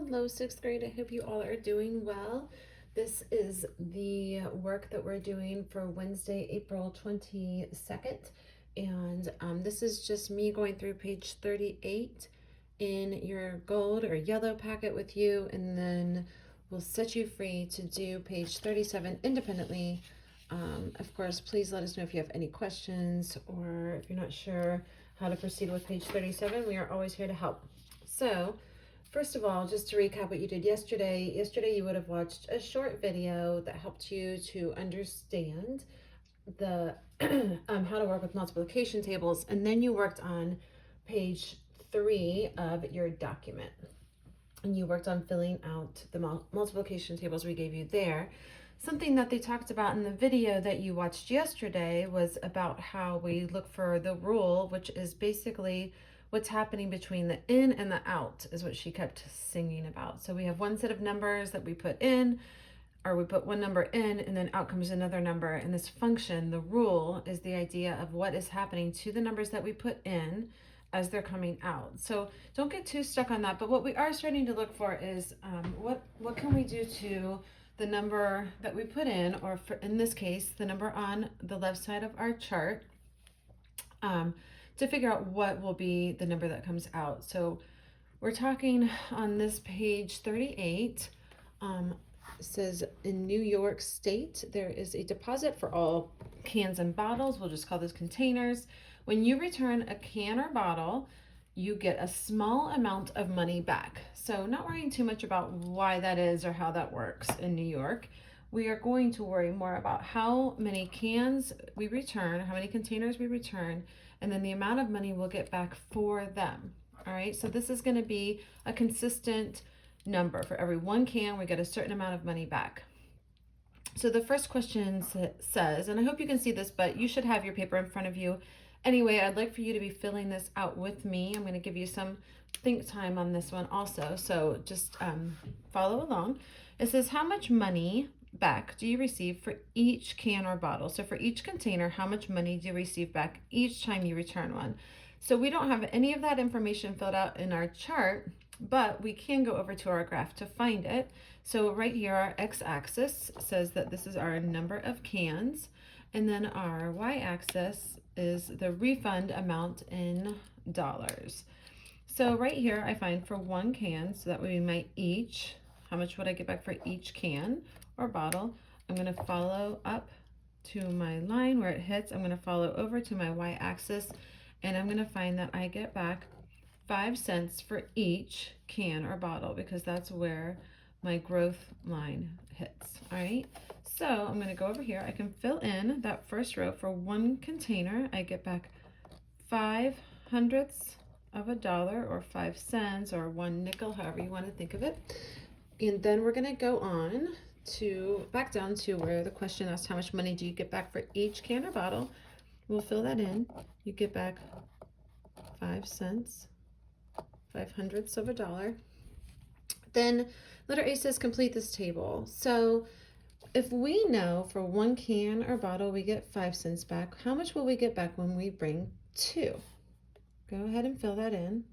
Hello, sixth grade. I hope you all are doing well. This is the work that we're doing for Wednesday, April 22nd. And this is just me going through page 38 in your gold or yellow packet with you. And then we'll set you free to do page 37 independently. Of course, please let us know if you have any questions or if you're not sure how to proceed with page 37. We are always here to help. So, first of all, just to recap what you did yesterday. Yesterday you would have watched a short video that helped you to understand the how to work with multiplication tables, and then you worked on page 3 of your document. And you worked on filling out the multiplication tables we gave you there. Something that they talked about in the video that you watched yesterday was about how we look for the rule, which is basically what's happening between the in and the out, is what she kept singing about. So we have one set of numbers that we put in, or we put one number in, and then out comes another number. And this function, the rule, is the idea of what is happening to the numbers that we put in as they're coming out. So don't get too stuck on that. But what we are starting to look for is what can we do to the number that we put in, or for, in this case, the number on the left side of our chart, to figure out what will be the number that comes out. So we're talking on this page 38. It says in New York State, there is a deposit for all cans and bottles. We'll just call those containers. When you return a can or bottle, you get a small amount of money back. So not worrying too much about why that is or how that works in New York. We are going to worry more about how many cans we return, how many containers we return, and then the amount of money we'll get back for them. All right, so this is going to be a consistent number. For every one can, we get a certain amount of money back. So the first question says, and I hope you can see this, but you should have your paper in front of you. Anyway, I'd like for you to be filling this out with me. I'm going to give you some think time on this one also, so just follow along. It says, how much money back do you receive for each can or bottle? So for each container, how much money do you receive back each time you return one? So we don't have any of that information filled out in our chart, but we can go over to our graph to find it. So right here, our x-axis says that this is our number of cans, and then our y-axis is the refund amount in dollars. So right here, I find for one can, so that would be my each. How much would I get back for each can or bottle? I'm going to follow up to my line where it hits. I'm going to follow over to my y-axis, and I'm going to find that I get back 5 cents for each can or bottle, because that's where my growth line hits. All right, so I'm going to go over here. I can fill in that first row. For one container, I get back 5/100ths of a dollar, or 5 cents, or 1 nickel, however you want to think of it. And then we're going to go on to back down to where the question asked how much money do you get back for each can or bottle. We'll fill that in. You get back 5 cents, 5/100ths of a dollar. Then letter A says complete this table. So if we know for one can or bottle we get 5 cents back, how much will we get back when we bring 2? Go ahead and fill that in.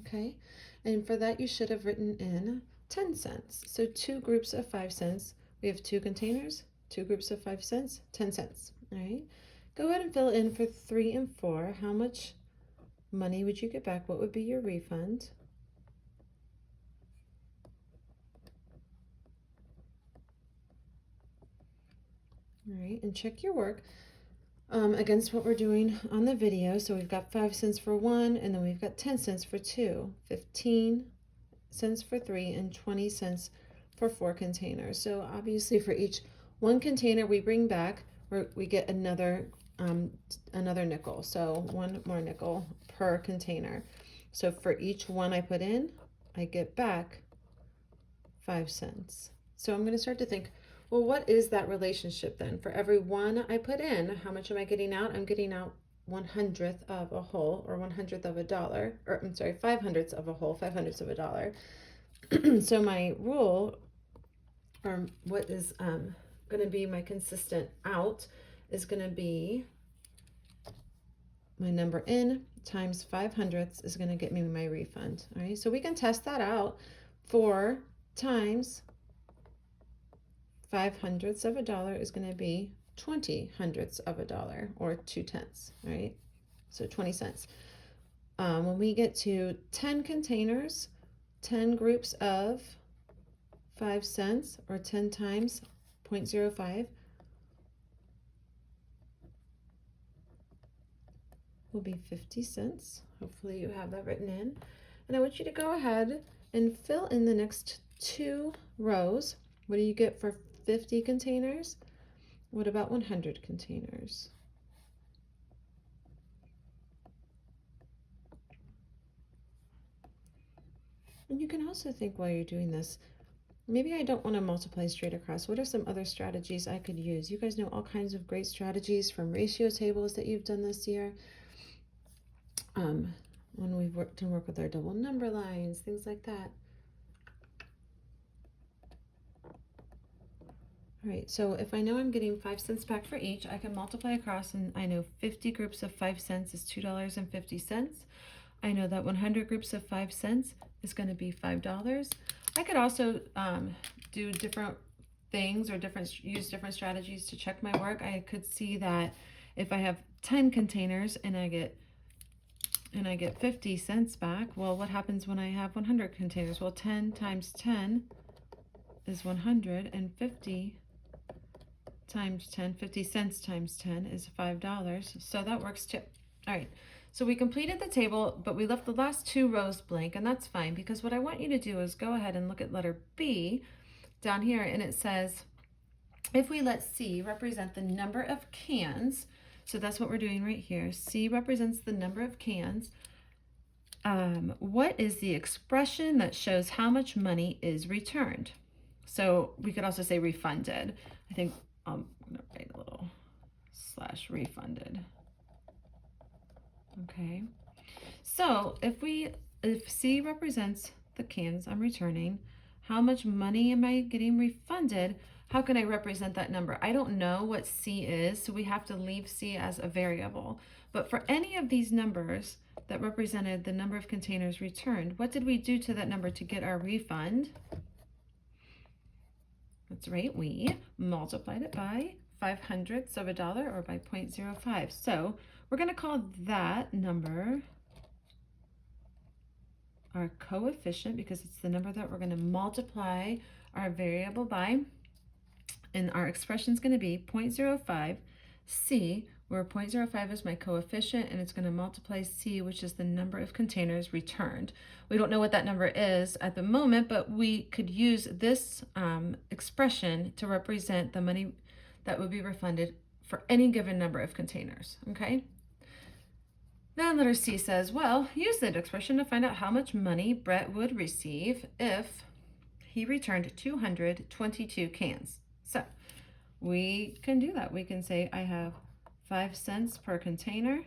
Okay, and for that you should have written in 10 cents. So 2 groups of 5 cents. We have 2 containers, 2 groups of 5 cents, 10 cents. All right, go ahead and fill in for 3 and 4. How much money would you get back? What would be your refund? All right, and check your work against what we're doing on the video. So we've got 5 cents for 1, and then we've got 10 cents for 2, 15 cents for 3, and 20 cents for 4 containers. So obviously for each one container we bring back, we get another nickel. So 1 more nickel per container. So for each one I put in, I get back 5 cents. So I'm going to start to think, well, what is that relationship then? For every one I put in, how much am I getting out? I'm getting out 1/100th of a whole, or 1/100th of a dollar, or I'm sorry, 5/100ths of a whole, 5/100ths of a dollar. So my rule, or what is going to be my consistent out, is going to be my number in times 5/100 is going to get me my refund. All right, so we can test that out. 4 times 5/100 of a dollar is going to be 20/100 of a dollar, or 2/10, right? So 20 cents. When we get to 10 containers, 10 groups of 5 cents, or 10 times 0.05 will be 50 cents. Hopefully you have that written in. And I want you to go ahead and fill in the next 2 rows. What do you get for 50 containers? What about 100 containers? And you can also think while you're doing this, maybe I don't want to multiply straight across. What are some other strategies I could use? You guys know all kinds of great strategies from ratio tables that you've done this year. When we've worked with our double number lines, things like that. All right, so if I know I'm getting 5 cents back for each, I can multiply across, and I know 50 groups of 5 cents is $2.50. I know that 100 groups of 5 cents is going to be $5. I could also do different things, or use different strategies to check my work. I could see that if I have 10 containers and I get 50 cents back, well, what happens when I have 100 containers? Well, 10 times 10 is 100, and 50 times 10, 50 cents times 10 is $5. So that works too. All right, so we completed the table, but we left the last 2 rows blank, and that's fine, because what I want you to do is go ahead and look at letter B down here, and it says, if we let C represent the number of cans, so that's what we're doing right here. C represents the number of cans. What is the expression that shows how much money is returned? So we could also say refunded. I think I'm going to write a little / refunded. Okay. So if C represents the cans I'm returning, how much money am I getting refunded? How can I represent that number? I don't know what C is, so we have to leave C as a variable. But for any of these numbers that represented the number of containers returned, what did we do to that number to get our refund? That's right, we multiplied it by 5/100 of a dollar, or by 0.05. So we're going to call that number our coefficient, because it's the number that we're going to multiply our variable by. And our expression is going to be 0.05 C, where 0.05 is my coefficient, and it's going to multiply C, which is the number of containers returned. We don't know what that number is at the moment, but we could use this expression to represent the money that would be refunded for any given number of containers, okay? Then letter C says, well, use that expression to find out how much money Brett would receive if he returned 222 cans. So we can do that. We can say I have 5 cents per container.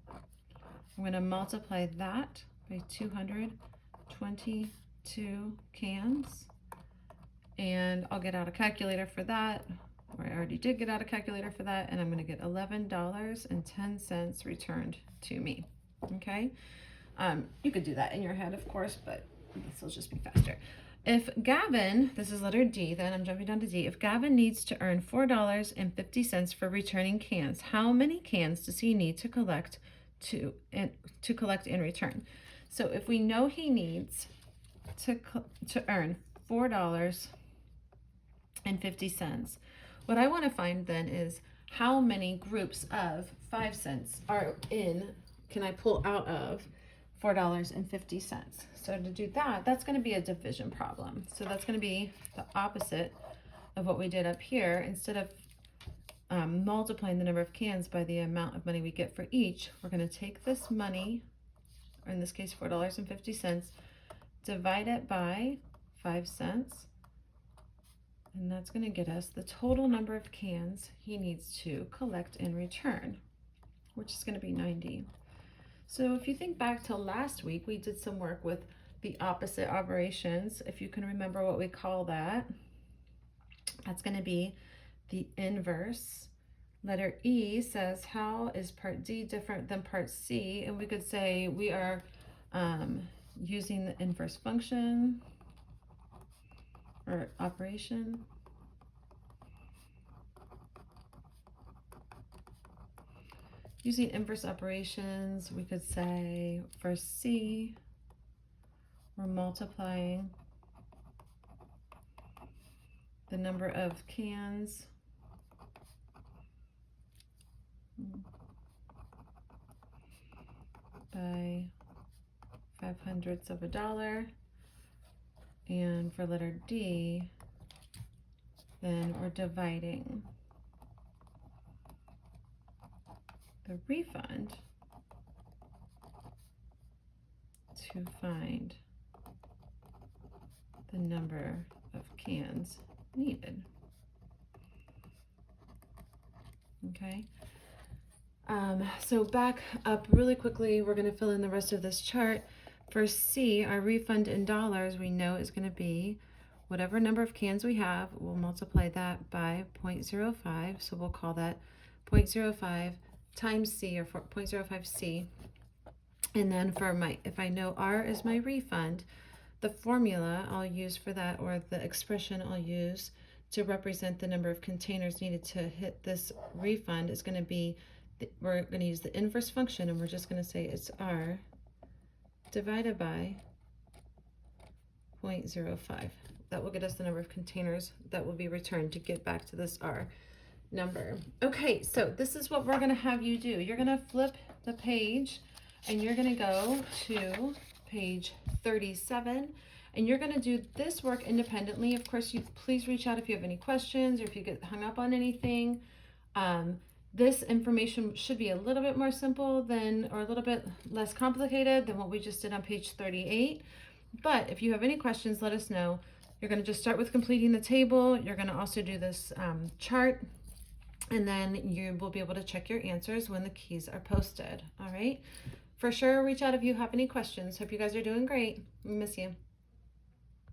I'm going to multiply that by 222 cans. And I'll get out a calculator for that, or I already did get out a calculator for that, and I'm going to get $11.10 returned to me. Okay? You could do that in your head, of course, but this will just be faster. If Gavin, this is letter D, then I'm jumping down to D. If Gavin needs to earn $4.50 for returning cans, how many cans does he need to collect in return? So if we know he needs to earn $4.50, what I want to find then is how many groups of 5 cents can I pull out of $4.50. So to do that, that's going to be a division problem. So that's going to be the opposite of what we did up here. Instead of multiplying the number of cans by the amount of money we get for each, we're going to take this money, or in this case $4.50, divide it by 5 cents, and that's going to get us the total number of cans he needs to collect in return, which is going to be 90. So if you think back to last week, we did some work with the opposite operations. If you can remember what we call that, that's going to be the inverse Letter E says, how is part D different than part C? And we could say we are using the inverse function or operation. Using inverse operations, we could say for C, we're multiplying the number of cans by 5/100ths of a dollar. And for letter D, then we're dividing the refund to find the number of cans needed. Okay. So back up really quickly, we're going to fill in the rest of this chart. For C, our refund in dollars we know is going to be whatever number of cans we have, we'll multiply that by 0.05. So we'll call that 0.05 times C, or 0.05 C. And then for my, if I know R is my refund, the formula I'll use for that, or the expression I'll use to represent the number of containers needed to hit this refund, is going to be, we're going to use the inverse function, and we're just going to say it's R divided by 0.05. That will get us the number of containers that will be returned to get back to this R number. Okay, so this is what we're going to have you do. You're going to flip the page and you're going to go to page 37, and you're going to do this work independently. Of course, please reach out if you have any questions or if you get hung up on anything. This information should be a little bit more simple than, or a little bit less complicated than what we just did on page 38. But if you have any questions, let us know. You're going to just start with completing the table. You're going to also do this chart, and then you will be able to check your answers when the keys are posted. All right. For sure, reach out if you have any questions. Hope you guys are doing great. We miss you.